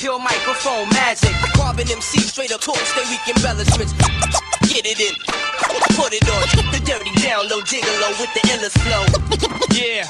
pure microphone magic. Carbon MC, straight up talk, stay weak embellishments. Get it in, put it on. The dirty download, gigolo with the illest flow. Yeah.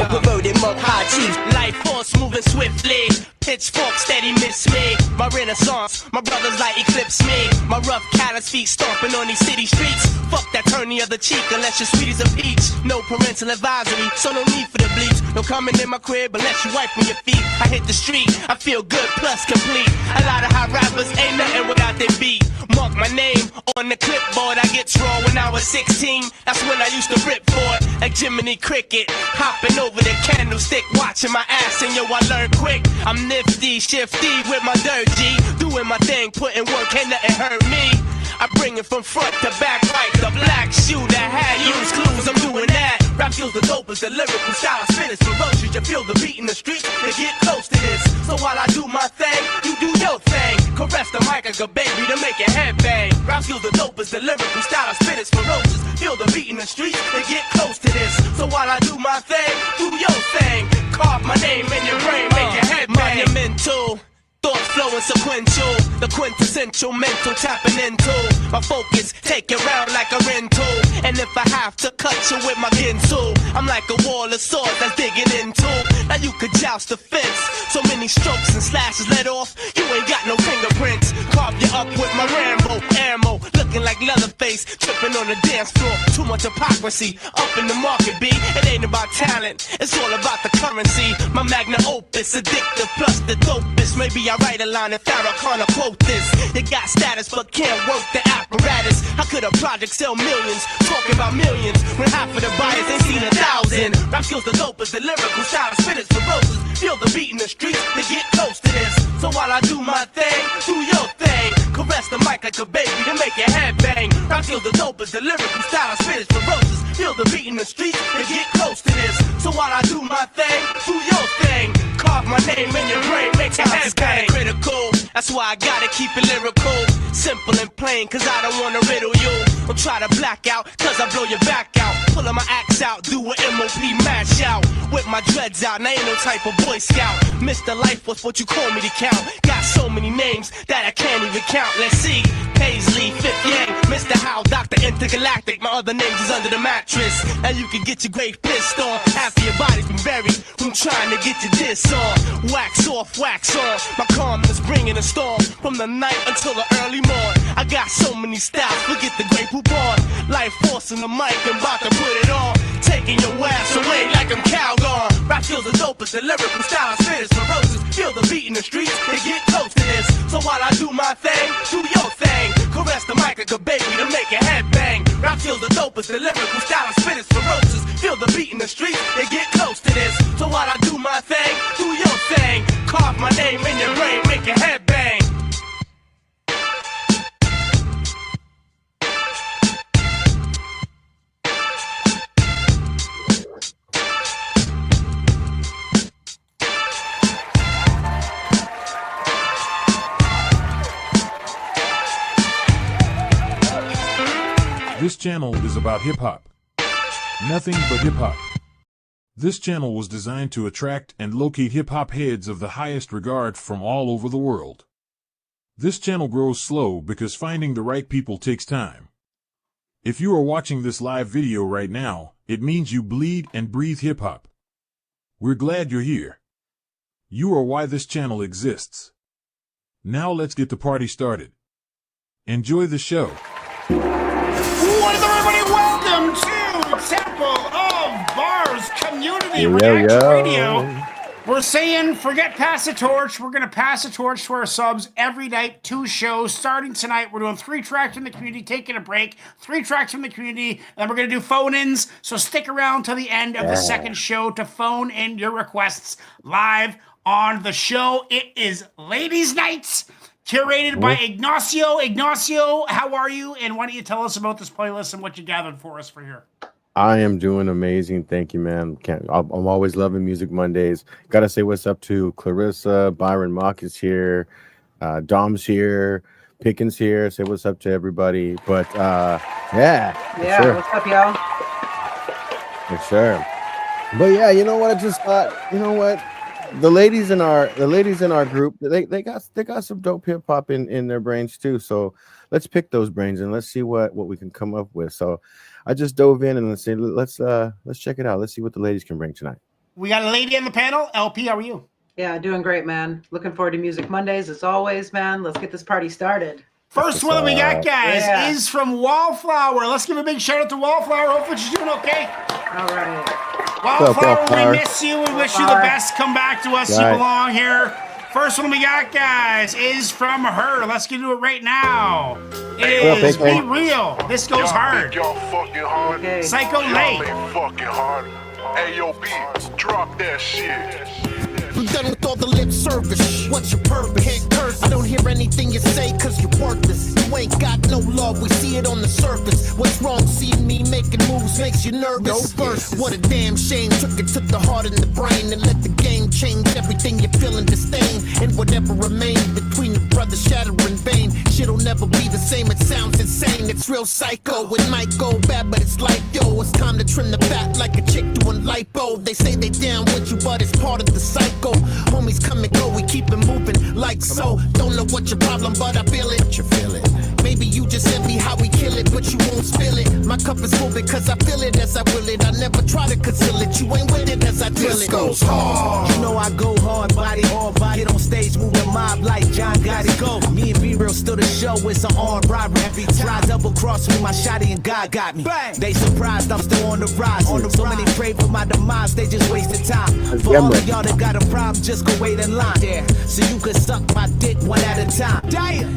Perverted monk high chief. Life force moving swiftly. Pitchfork steady miss me. My renaissance, my brothers like eclipse me. My rough callous feet stomping on these city streets. Fuck that turn the other cheek unless you're sweet as a peach. No parental advisory, so no need for the bleach. No coming in my crib unless you wipe on your feet. I hit the street, I feel good plus complete. A lot of hot rappers ain't nothing without their beat. Mark my name on the clipboard. I get raw when I was 16. That's when I used to rip for it like Jiminy Cricket. Hopping over the candlestick, watching my ass, and yo, I learn quick. I'm nifty, shifty with my dirt G. Doing my thing, putting work, ain't nothing hurt me. I bring it from front to back like the black shoe that had used clues. I'm doing that. Rap feels the dopest, the lyrical style spin is ferocious. You feel the beat in the streets to get close to this. So while I do my thing, you do your thing. Caress the mic like a baby to make your head bang. Rap feels the dopest, the lyrical style spin is ferocious. Feel the beat in the streets to get close to this. So while I do my thing, do your thing. Carve my name in your brain, make your head bang. Monumental. Thoughts flowing sequential, the quintessential mental tapping into my focus, take it round like a rental. And if I have to cut you with my ginsu, I'm like a wall of swords that's digging into. Now you could joust the fence, so many strokes and slashes let off. You ain't got no fingerprints. Carve you up with my Rambo ammo, looking like Leatherface, tripping on the dance floor. Too much hypocrisy up in the market, B. It ain't about talent, it's all about the currency. My magnum opus, addictive plus the dopest. Maybe I write a line and Farrakhan quote this. You got status but can't work the apparatus. How could a project sell millions? Talking about millions when half of the buyers ain't seen 1,000. Rap skills the dopest, the lyrical style spit is ferocious. Feel the beat in the streets to get close to this. So while I do my thing, do your thing. Caress the mic like a baby to make your head bang. Rap skills the dopest, the lyrical style spit is ferocious. Feel the beat in the streets to get close to this. So while I do my thing, do your thing. Carve my name in your brain, make your head bang. Critical, that's why I gotta keep it lyrical. Simple and plain, cause I don't wanna riddle you. Don't try to black out, cause I blow your back out. Pulling my axe out, do a MOP mash out. Whip my dreads out, and I ain't no type of Boy Scout. Mr. Life was what you call me to count. Got so many names that I can't even count. Let's see, Paisley, Fifth Yang, Mr. Howe, Dr. Intergalactic. My other names is under the mattress. Now you can get your grave pissed on after your body's been buried. From trying to get your diss on. Wax off, wax on. My calmness bringing a storm from the night until the early morn. I got so many styles, forget the great poop on. Life forcing the mic, I'm about to put it on. Taking your ass away like I'm Calgon. Rap feels the dopest, the lyrical style spit is ferocious. Feel the beat in the streets, they get close to this. So while I do my thing, do your thing. Caress the mic like a baby to make your head bang. Rap feels the dopest, the lyrical style spit is ferocious. Feel the beat in the streets, they get close to this. So while I do my thing, do your thing. Carve my name in your brain, make your head bang. This channel is about hip-hop. Nothing but hip-hop. This channel was designed to attract and locate hip-hop heads of the highest regard from all over the world. This channel grows slow because finding the right people takes time. If you are watching this live video right now, it means you bleed and breathe hip-hop. We're glad you're here. You are why this channel exists. Now let's get the party started. Enjoy the show. What is everybody? Welcome to Temple of Bars Community Reaction Radio. We're saying forget pass the torch. We're going to pass the torch to our subs every night. 2 shows. Starting tonight, we're doing 3 tracks from the community, taking a break. 3 tracks from the community, and then we're going to do phone-ins. So stick around to the end of the second show to phone in your requests live on the show. It is Ladies' Nights. Curated by Ignacio. Ignacio, how are you? And why don't you tell us about this playlist and what you gathered for us for here? I am doing amazing. Thank you, man. I'm always loving Music Mondays. Got to say what's up to Clarissa. Byron Mock is here. Dom's here. Pickens here. Say what's up to everybody. But, yeah. Yeah, sure. What's up, y'all? For sure. But, yeah, you know what? I just thought, you know what? the ladies in our group, they got some dope hip hop in their brains too. So let's pick those brains and let's see what we can come up with. So I just dove in and let's check it out. Let's see what the ladies can bring tonight. We got a lady on the panel. LP, how are you? Yeah, doing great, man. Looking forward to Music Mondays as always, man. Let's get this party started. First one that we got, guys, is from Wallflower. Let's give a big shout out to Wallflower. Hopefully she's doing okay. All right. Wallflower, we miss you. We wish you the best. Come back to us. You belong here. First one we got, guys, is from her. Let's get to it right now. It is Be Real. This goes hard. Y'all fucking hard. Okay. Psycho Late. Fucking hard. Hey, yo, B, drop that shit. I'm done with all the lip service. What's your purpose? Can't curse. I don't hear anything you say cause you're worthless. You ain't got no love, we see it on the surface. What's wrong? Seeing me making moves makes you nervous. No verses. What a damn shame. Took it to the heart and the brain and let the game change everything you're feeling disdain. And whatever remains between the brothers shattering vain. Shit'll never be the same, it sounds insane. It's real psycho, it might go bad, but it's like, yo, it's time to trim the fat like a chick doing lipo. They say they down with you, but it's part of the cycle. Homies come and go, we keep it moving like so. Don't know what your problem, but I feel it. You feel it. Maybe you just envy how we kill it, but you won't spill it. My cup is full because I feel it as I will it. I never try to conceal it. You ain't with it as I feel it. This goes hard. You know I go hard, body all body. Get on stage, moving mob like John Gotti. Go. Me and B-Real still the show. It's an armed robbery. Every time double cross me, my shotty and God got me. Bang. They surprised I'm still on the rise. So many pray for my demise, they just wasted time. For all of y'all that got a problem, just go wait in line. Yeah, so you can suck my dick one at a time.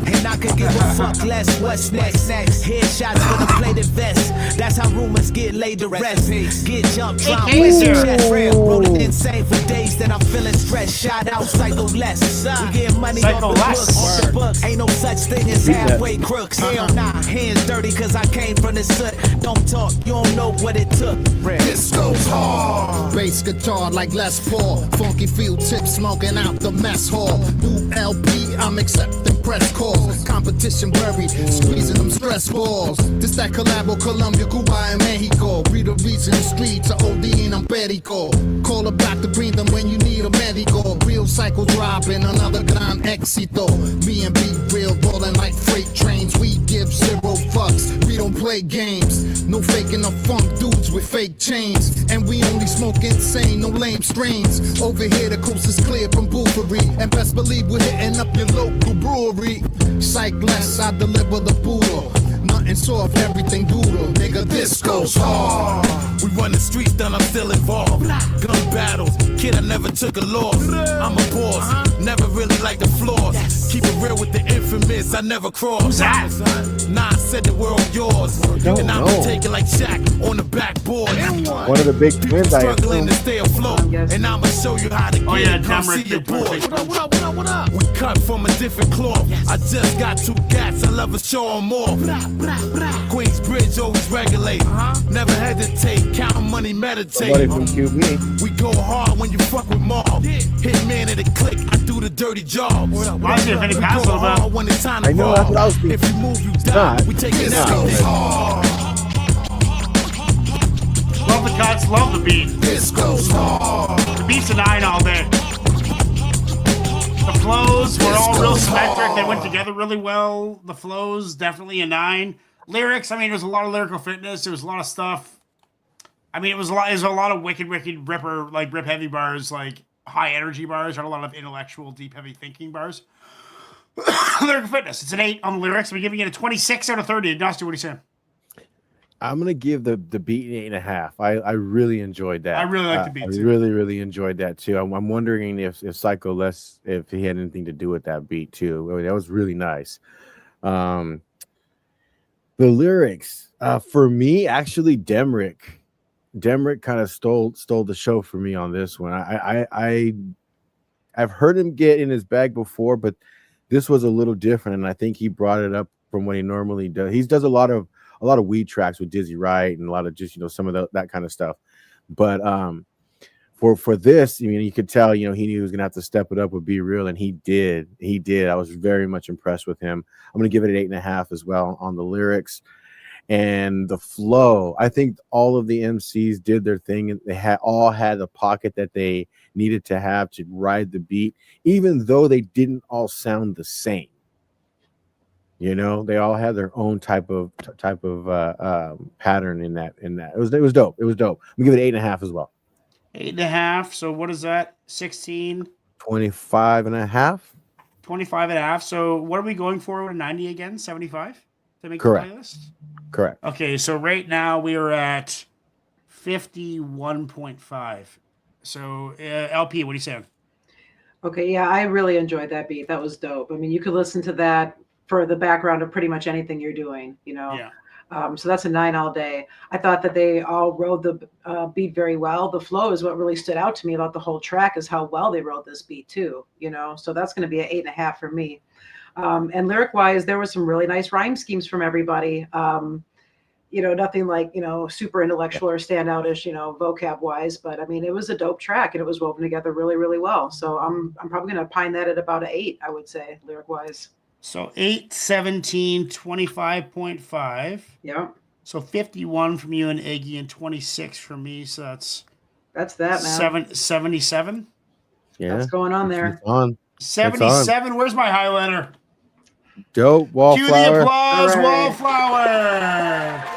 And I could give a fuck less. What's next? Headshots gonna play the vest. That's how rumors get laid to rest. Get jumped, try and waste your chest. Rolling insane for days, then I'm feeling stressed. Shout out Psycho Less. We get money off the books. Ain't no such thing as halfway crooks. Hell nah, hands dirty cause I came from the soot. Don't talk, you don't know what it took. This goes hard. Bass guitar like Les Paul. Funky field tip smoking out the mess hall. New LP, I'm accepting press calls. Competition buried, squeezing them stress balls. This that collabo, Colombia, Cuba, and Mexico. Be the reason the streets are ODing on Perico. Call a back to bring them when you need a medical. Real cycle dropping, another gran éxito. Me and B-Real rolling like freight trains. We give zero fucks, we don't play games. No faking the funk dudes with fake chains. And we only smoke insane, no lame strains. Over here the coast is clear from Boofery. And best believe we're hitting up your local brewery. Psych less, I deliver the poodle. Nothing soft, everything doodle. Nigga, this goes hard. We run the streets, then I'm still involved. Gun battles, kid, I never took a loss. I'm a boss, never really like the flaws. Keep it real with the infamous, I never cross. Who's that? Nah, I said the world yours. And I'm taking like Shaq on the backboard. One of the big twins, I struggling to stay afloat. And I'ma show you how to get it. Come see your boy. What up? We cut from a different cloth. I just got 2 cats, I love to show them off. Queensbridge always regulate. Never hesitate, counting money, meditate. Somebody from QB. We go hard when you fuck with Mob. Hit man at a click, I do the dirty jobs. Well, I see if any pass go on that. hard when it's time to I know, roll. that's what I was thinking. If you move, you die. We take it out. Love the cuts, love the beat. This goes hard. The beat's a 9 all day. The flows were all real symmetric. They went together really well. The flows, definitely a 9. Lyrics, I mean, there was a lot of lyrical fitness. There was a lot of stuff. I mean, it was a lot of wicked ripper, like rip heavy bars, like high energy bars, and a lot of intellectual, deep, heavy thinking bars. Lyrical fitness. It's an 8 on the lyrics. We're giving it a 26 out of 30. Nosty, what are you saying? I'm gonna give the beat an 8.5. I really enjoyed that. I really like the beat I too. really enjoyed that too. I'm wondering if Psycho Less, if he had anything to do with that beat too. I mean, that was really nice. The lyrics, for me, actually, Demrick kind of stole the show for me on this one. I've heard him get in his bag before, but this was a little different, and I think he brought it up from what he normally does. He does a lot of weed tracks with Dizzy Wright and a lot of just, some of that kind of stuff. But for this, I mean, you could tell, he knew he was gonna have to step it up with Be Real, and he did. I was very much impressed with him. I'm gonna give it an 8.5 as well on the lyrics and the flow. I think all of the MCs did their thing, and they all had a pocket that they needed to have to ride the beat, even though they didn't all sound the same. You know, they all had their own type of pattern in that. It was dope. It was dope. I'm gonna give it 8.5 as well. 8.5. So what is that? 16. 25.5. 25.5. So what are we going for with a 90 again? 75 to make Correct. the playlist? Correct. Okay, so right now we are at 51.5. So LP, what are you saying? Okay, yeah, I really enjoyed that beat. That was dope. I mean, you could listen to that for the background of pretty much anything you're doing, you know? Yeah. So that's a 9 all day. I thought that they all rode the beat very well. The flow is what really stood out to me about the whole track, is how well they rode this beat too, you know? So that's going to be an 8.5 for me. And lyric wise, there were some really nice rhyme schemes from everybody. You know, nothing like, you know, super intellectual or standoutish, you know, vocab wise, but I mean, it was a dope track and it was woven together really, really well. So I'm probably going to pine that at about an 8, I would say, lyric wise. So 8, 17, 25.5. Yeah. So 51 from you and Iggy and 26 from me. So that's that, man. 77. Yeah. What's going on there? It's on. 77. Where's my Highlander? Dope. Wallflower. Cue the applause. Hooray. Wallflower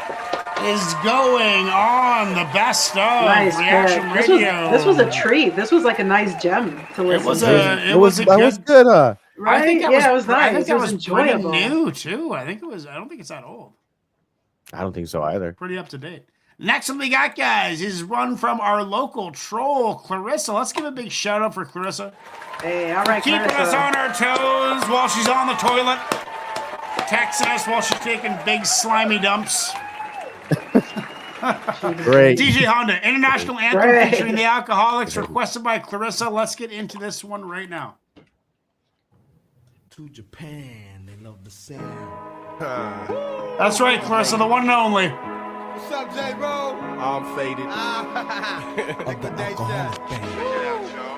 is going on the best of Nice Reaction pick. Radio. This was a treat. This was like a nice gem to listen was to. That was good. Right? I think that Yeah, was, it was nice. I think that It was was pretty enjoyable. new too. I don't think it's that old. I don't think so either. Pretty up to date. Next one we got, guys, is one from our local troll, Clarissa. Let's give a big shout out for Clarissa. Hey, all right, Keeping Clarissa. us on our toes while she's on the toilet. Texting us while she's taking big slimy dumps. Great. DJ Honda, International Anthem Great. featuring the Alcoholics, requested by Clarissa. Let's get into this one right now. To Japan, they love the sound. That's right, Clarissa, the one and only. What's up, J-Ro? I'm faded. Of the alcoholic band.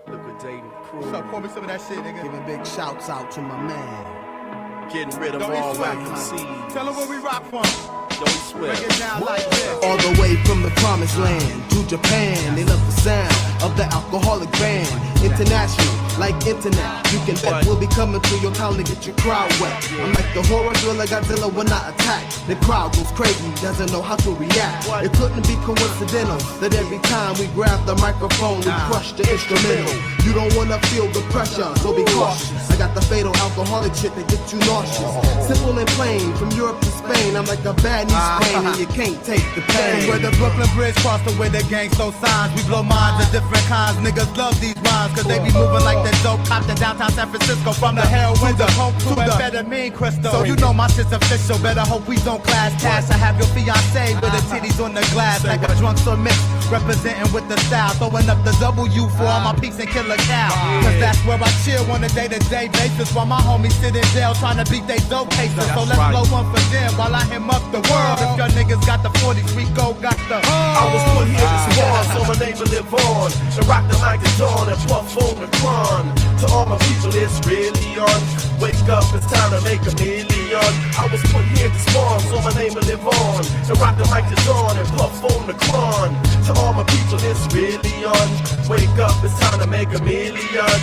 Liquidating crew. What's up? Pour me some of that shit, nigga. Giving big shouts out to my man. Getting rid of Don't all be sweat. whack MCs. Tell them where we rock from. Don't sweat. Break it down like this. All the way from the promised land to Japan, they love the sound of the alcoholic band. International, like internet, you can bet we'll be coming to your town to get your crowd wet. I'm like the horror thriller Godzilla when I attack. The crowd goes crazy, doesn't know how to react. It couldn't be coincidental that every time we grab the microphone, we crush the instrumental. You don't wanna feel the pressure, so be cautious. I got the fatal alcoholic shit that gets you nauseous. Simple and plain, from Europe to Spain, I'm like a bad knee sprain and you can't take the pain. Where the Brooklyn Bridge crossed the way the gangsta signs. We blow minds of different kinds. Niggas love these rhymes, cause they be moving like the dope cop to downtown San Francisco. From the heroin to home to the amphetamine crystal. So you know my shit's official. Better hope we don't clash cash. I have your fiance with the titties on the glass like a drunk or mix. Representing with the style. Throwing up the W for all my peeps and killer cow. Cause that's where I chill on a day-to-day basis. While my homies sit in jail trying to beat they dope cases. So let's blow one for them while I him up the world. If your niggas got the 40s, we got the I was put here to spawn, so my name will live on. And rock the like the dawn and puff on the cron. To all my people, it's really on. Wake up, it's time to make a million. I was put here to spawn, so my name will live on. And rock the like the dawn and puff on the cron. To all my people, it's really on. Wake up, it's time to make a million.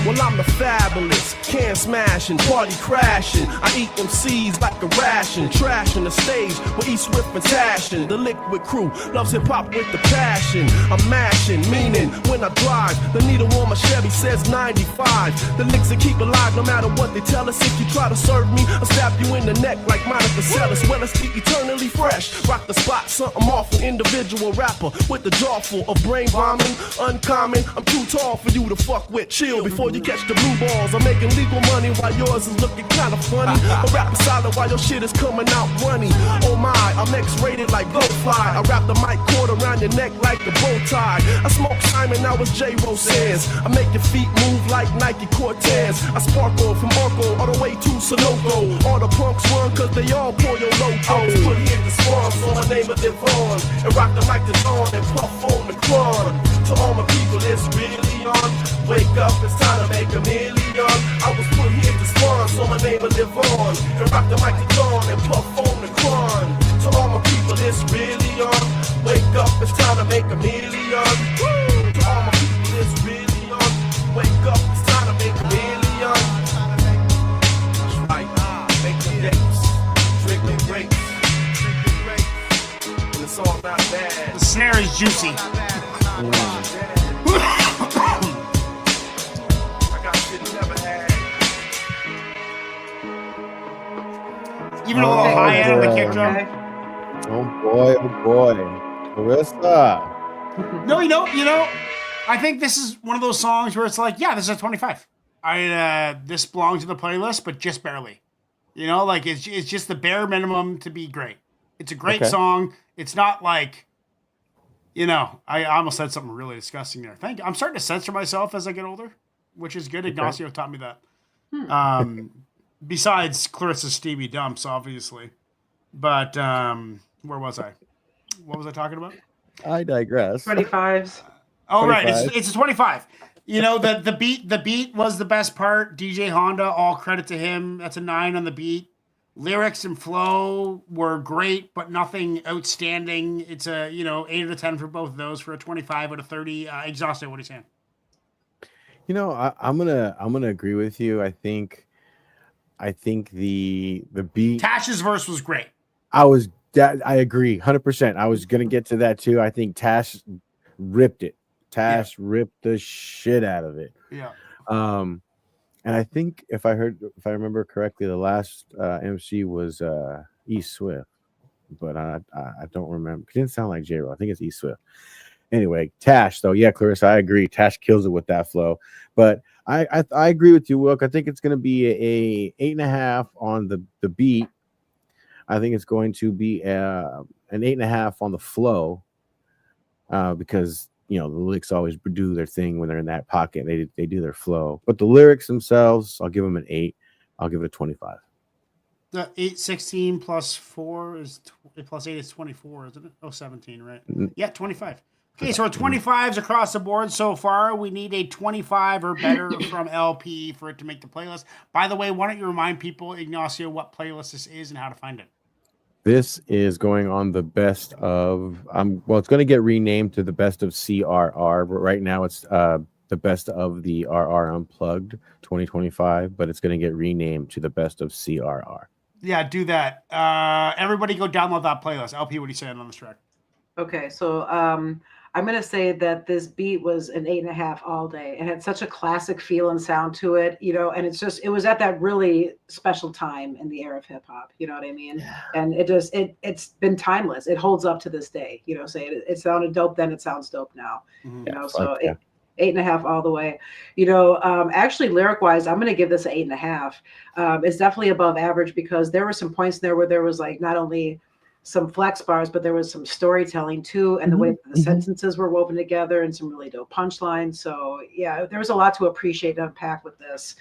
Well, I'm the fabulous, can smashing, party crashing. I eat MCs like a ration, trashing the stage with East Swift and Tashin. The liquid crew loves hip hop with the passion. I'm mashing, meaning when I drive, the needle on my Chevy says 95. The licks that keep alive no matter what they tell us. If you try to serve me, I'll stab you in the neck like Monica Seles. Well, let's be eternally fresh. Rock the spot, something awful. Individual rapper with the jaw full of brain bombing. Uncommon, I'm too tall for you to fuck with. Chill before you catch the blue balls. I'm making legal money while yours is looking kinda funny. I'm rapping solid while your shit is coming out runny. Oh my, I'm X-rated like Blowfly. I wrap the mic cord around your neck like a bow tie. I smoke Simon, now it's J-Ro says. I make your feet move like Nike Cortez. I sparkle from Marco all the way to Sunoco. All the punks run cause they all pour your loco. I was put here to spawn, so my name is Devon. And rock the mic that's on and puff on the cron. To all my people, it's really on. Wake up, it's time to make a million. I was put here to spawn, so my name is Devon. And rock the mic that's on and puff on the cron. To all my people, it's really on. Wake up, it's time to make a million. To all my people, it's really juicy. Even a little high end on the kick drum. Oh boy. Clarissa. No, you know, I think this is one of those songs where it's like, yeah, this is a 25. This belongs in the playlist, but just barely. You know, like it's just the bare minimum to be great. It's a great song. It's not like, you know, I almost said something really disgusting there. I'm starting to censor myself as I get older, which is good. Ignacio taught me that. Besides Clarissa's Stevie Dumps, obviously. But where was I? What was I talking about? I digress. 25s. Oh, 25. right. It's a 25. You know, the beat was the best part. DJ Honda, all credit to him. That's a 9 on the beat. Lyrics and flow were great, but nothing outstanding. It's a, 8 out of 10 for both of those for a 25 out of 30. Exhausted, what are you saying? You know, I'm gonna agree with you. I think the beat. Tash's verse was great. I agree 100%. I was gonna get to that too. I think Tash ripped it. Ripped the shit out of it. Yeah. And I think if I remember correctly, the last MC was E Swift, but I don't remember. It didn't sound like J-Ro. I think it's E Swift. Anyway, Tash though, yeah, Clarissa, I agree. Tash kills it with that flow. But I agree with you, Wilk. I think it's going to be a 8.5 on the beat. I think it's going to be an 8.5 on the flow, because the lyrics always do their thing when they're in that pocket. They do their flow, but the lyrics themselves, I'll give them an 8. I'll give it a 25. The 816 plus 4 is plus 8 is 24, isn't it? Oh, 17, right? Yeah, 25. Okay, so 25s across the board so far. We need a 25 or better from LP for it to make the playlist. By the way, why don't you remind people, Ignacio, what playlist this is and how to find it? This is going on the best of. It's going to get renamed to the best of CRR, but right now it's the best of the RR Unplugged 2025. But it's going to get renamed to the best of CRR. Yeah, do that. Everybody, go download that playlist. LP, what are you saying on this track? Okay, so I'm going to say that this beat was an 8.5 all day. It had such a classic feel and sound to it, and it was at that really special time in the era of hip hop, you know what I mean? Yeah. And it's been timeless. It holds up to this day, say it sounded dope then, it sounds dope now, so 8.5 all the way. Actually lyric wise, I'm going to give this an 8.5. It's definitely above average because there were some points there where there was like not only some flex bars, but there was some storytelling too, and the way that the sentences were woven together, and some really dope punchlines. So yeah, there was a lot to appreciate and unpack with this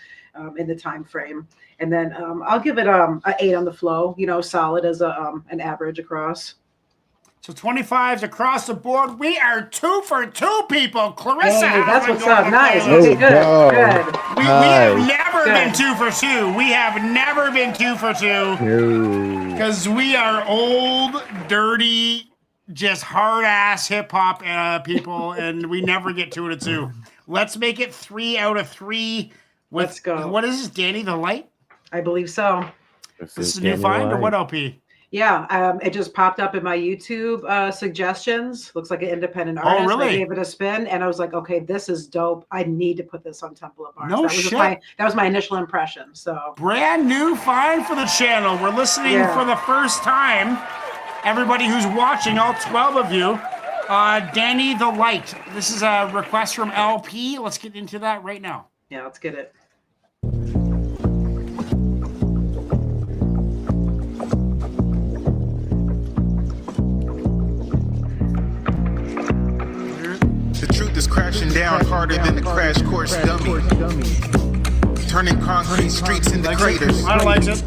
in the time frame. And then I'll give it an 8 on the flow. Solid as an average across. So 25s across the board. We are 2 for 2, people. Clarissa, hey, that's what's up. Nice. Okay, good. We have never been 2 for 2. We have never been 2 for 2 because we are old, dirty, just hard ass hip hop people, and we never get 2 out of 2. Let's make it 3 out of 3. Let's go. What is this, Danny the Light? I believe so. This is a new find or what, LP? Yeah, it just popped up in my YouTube suggestions. Looks like an independent artist. Oh, really? I gave it a spin, and I was like, okay, this is dope. I need to put this on Temple of Bars. No shit. That was my initial impression. So brand new find for the channel. We're listening for the first time. Everybody who's watching, all 12 of you, Danny the Light. This is a request from LP. Let's get into that right now. Yeah, let's get it. Is crashing down harder than the crash course dummy. Turning concrete streets into craters. I like it.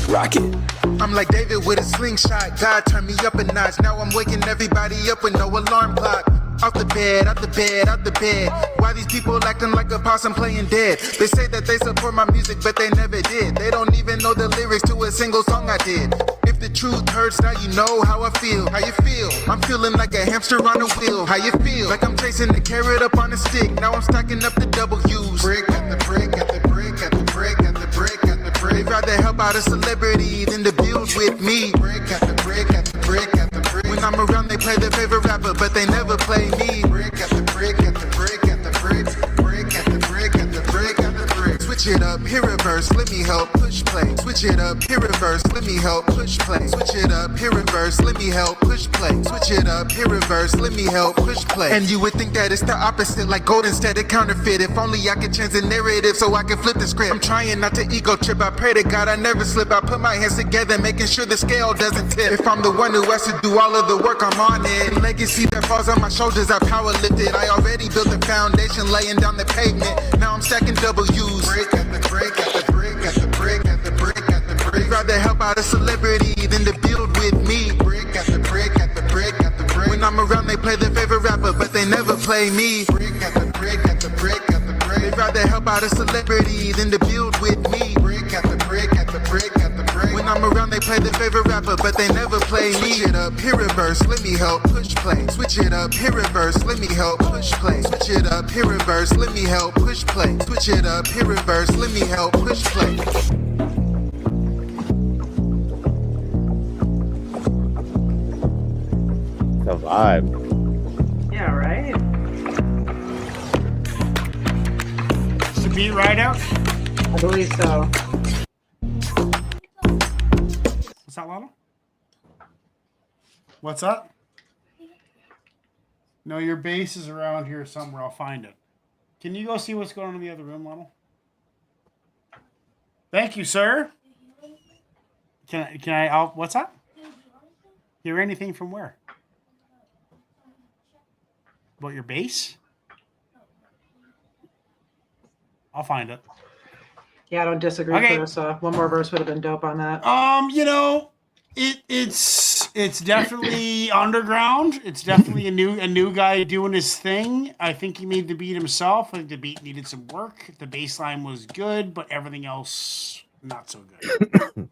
Rocket. I'm like David with a slingshot. God turned me up a notch. Now I'm waking everybody up with no alarm clock. Out the bed, out the bed, out the bed. Why these people acting like a possum playing dead? They say that they support my music, but they never did. They don't even know the lyrics to a single song I did. If the truth hurts, now you know how I feel. How you feel? I'm feeling like a hamster on a wheel. How you feel? Like I'm chasing the carrot up on a stick. Now I'm stacking up the W's. Brick at the brick at the brick at the brick at the brick at the brick. They'd rather help out a celebrity than to build with me. Brick at the brick at the brick at the brick. When When I'm around, they play their favorite rapper, but they never play me. Brick at the brick at the brick at the brick, brick at the brick at the brick at the brick. Switch it up, hit reverse, let me help push play. Switch it up, hit reverse, let me help push play. Switch it up, hit reverse, let me help push play. Switch it up, hit reverse, let me help push play. And you would think that it's the opposite, like gold instead of counterfeit. If only I could change the narrative so I can flip the script. I'm trying not to ego trip, I pray to God I never slip. I put my hands together, making sure the scale doesn't tip. If I'm the one who has to do all of the work, I'm on it. Legacy that falls on my shoulders, I power lifted. I already built the foundation, laying down the pavement. Now I'm stacking W's. Brick at the brick at the brick at the brick at the brick at the brick. Rather help out a celebrity than to build with me. Brick at the brick at the brick at the brick. When I'm around, they play their favorite rapper, but they never play me. Brick at the brick at the brick at the brick. They'd rather help out a celebrity than to build with me. Brick at the brick at the brick at the brick. When I'm around, they play their favorite rapper, but they never play me. Switch it up, hit reverse, let me help push play. Switch it up, hit reverse, let me help push play. Switch it up, hit reverse, let me help push play. Switch it up, hit reverse, let me help push play. The vibe. Yeah, right. Is the beat right out? I believe so. What's that, Lana? What's up? No, your bass is around here somewhere. I'll find it. Can you go see what's going on in the other room, Lana? Thank you, sir. Can I what's up? Hear anything from where? About your bass? I'll find it. Yeah, I don't disagree, Okay. Clarissa. One more verse would have been dope on that. You know, it's definitely underground. It's definitely a new guy doing his thing. I think he made the beat himself. I think the beat needed some work. The bass line was good, but everything else not so good.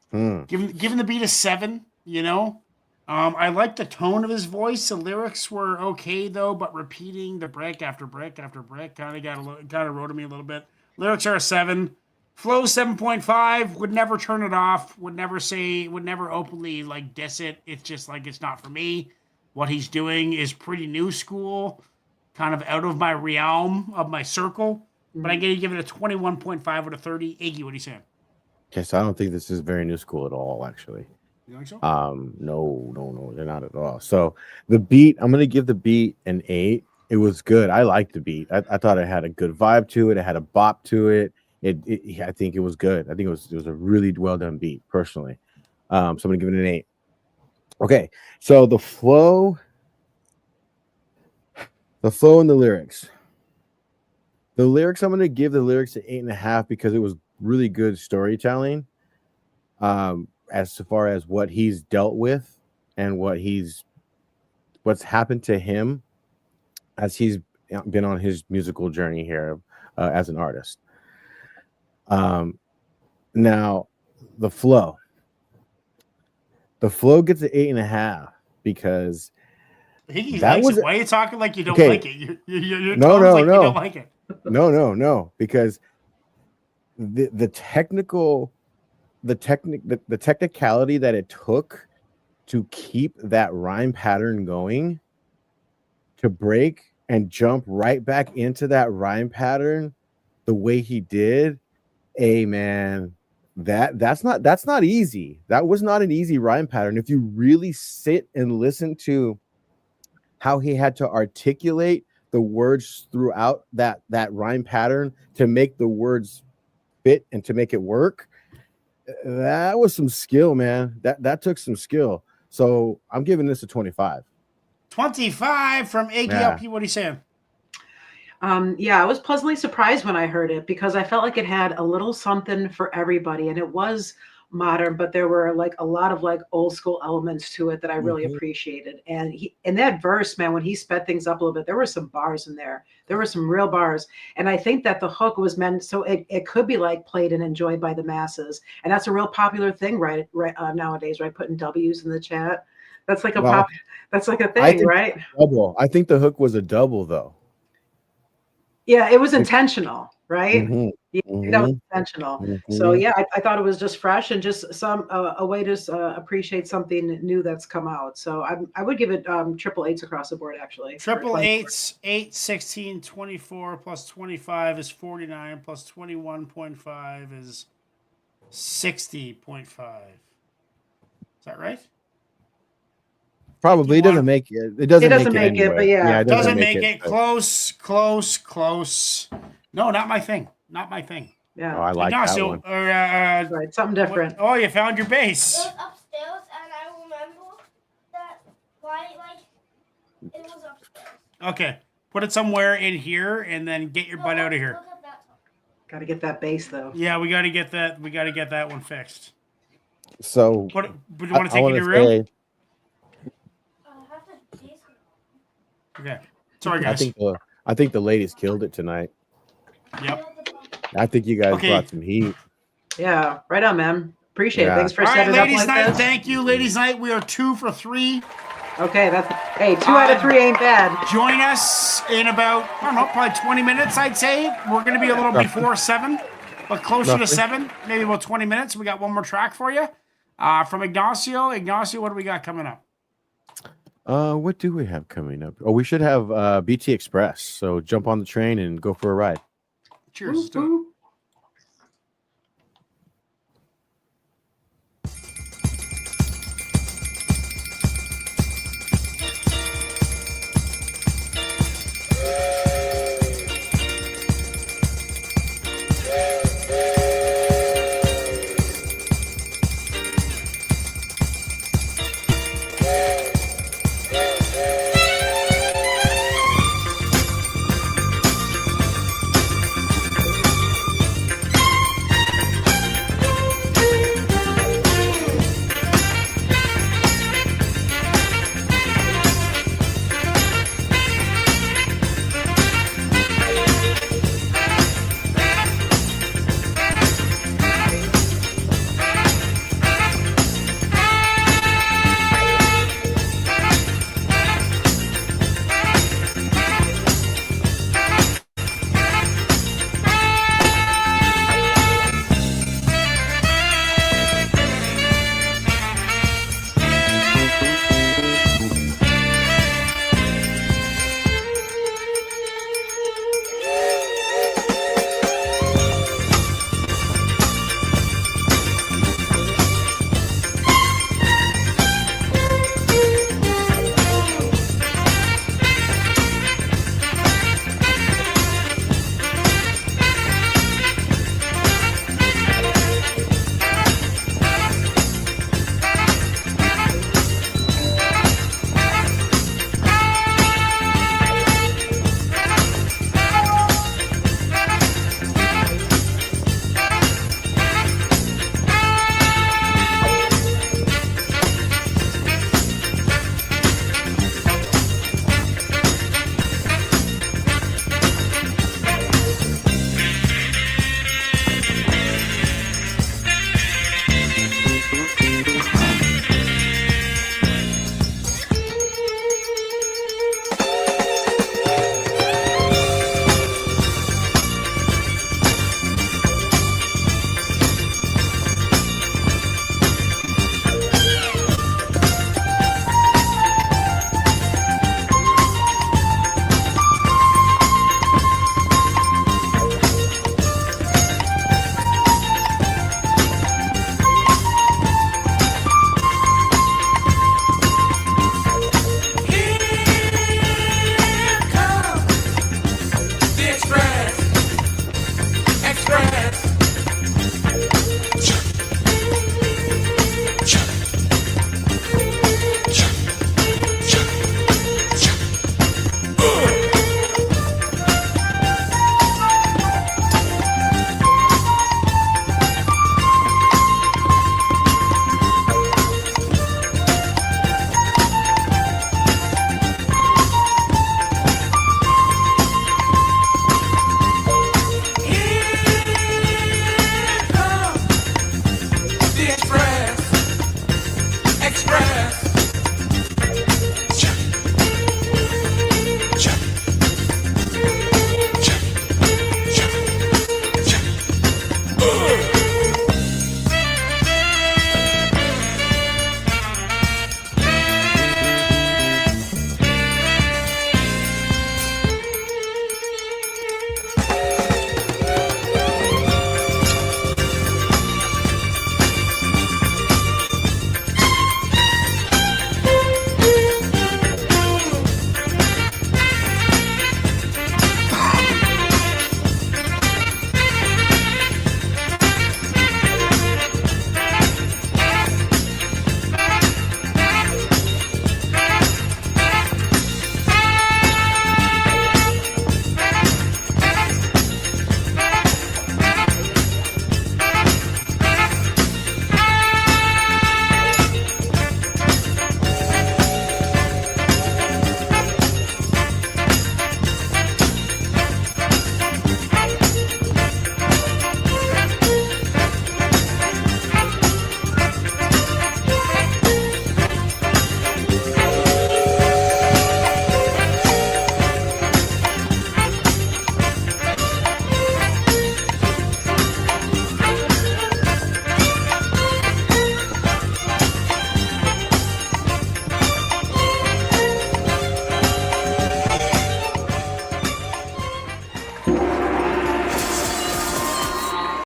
Given the beat a 7, you know. I like the tone of his voice. The lyrics were okay though, but repeating the break after break after break kind of rode me a little bit. Lyrics are a 7. Flow 7.5. Would never turn it off. Would never openly like diss it. It's just like it's not for me. What he's doing is pretty new school, kind of out of my realm of my circle. But I'm gonna give it a 21.5 out of 30. Iggy, what are you saying? Okay, so I don't think this is very new school at all, actually. You think so? No, they're not at all. So the beat, I'm gonna give the beat an 8. It was good. I liked the beat. I thought it had a good vibe to it. It had a bop to it. I think it was good. I think it was a really well done beat, personally. So I'm gonna give it an 8. Okay, so the flow and the lyrics. The lyrics, I'm gonna give the lyrics an 8.5 because it was really good storytelling. As far as what he's dealt with and what's happened to him as he's been on his musical journey here as an artist. Now the flow gets an 8.5 because That was why are you talking like you don't like it? You're no, like you don't like it. No, because the technicality that it took to keep that rhyme pattern going, to break and jump right back into that rhyme pattern the way he did, man, that's not easy. That was not an easy rhyme pattern. If you really sit and listen to how he had to articulate the words throughout that rhyme pattern to make the words fit and to make it work, that was some skill, man. That took some skill. So I'm giving this a 25. 25 from AKLP. Yeah. What are you saying? Yeah, I was pleasantly surprised when I heard it because I felt like it had a little something for everybody, and it was modern, but there were like a lot of like old school elements to it that I really appreciated. And he, in that verse, man, when he sped things up a little bit, there were some bars in there. There were some real bars. And I think that the hook was meant so it could be like played and enjoyed by the masses. And that's a real popular thing right nowadays, right? Putting W's in the chat. That's like that's like a thing, right? Double. I think the hook was a double though. Yeah, it was intentional, right? Yeah, I think that was intentional. So yeah, I thought it was just fresh and just a way to appreciate something new that's come out. So I would give it triple eights across the board actually. Triple eights, 8, 16, 24 plus 25 is 49 plus 21.5 is 60.5. Is that right? Probably. It doesn't make it. It doesn't make it, but anyway. yeah. It Doesn't make it. so. Close. No, not my thing. Not my thing. Yeah. Oh, I like that Ignacio, one. Right, something different. Oh, you found your base. It was upstairs, and I remember that why it was upstairs. Okay, put it somewhere in here, and then get your butt out of here. Look at that. Got to get that base though. Yeah, we got to get that. We got to get that one fixed. So, But do you want to take it in wanna your room? I have to taste it. Okay. Sorry, guys. I think the ladies killed it tonight. Yep. I think you guys Okay. brought some heat. Yeah, right on, man. Appreciate it. Yeah. Thanks for All right, setting it up ladies' like night. this. Thank you, ladies' night. We are 2 for 3. Okay, that's 2 out of 3 ain't bad. Join us in about, I don't know, probably 20 minutes, I'd say. We're going to be a little before 7, but closer to 7, maybe about 20 minutes. We got one more track for you from Ignacio. Ignacio, what do we got coming up? What do we have coming up? Oh, we should have BT Express. So jump on the train and go for a ride. Cheers.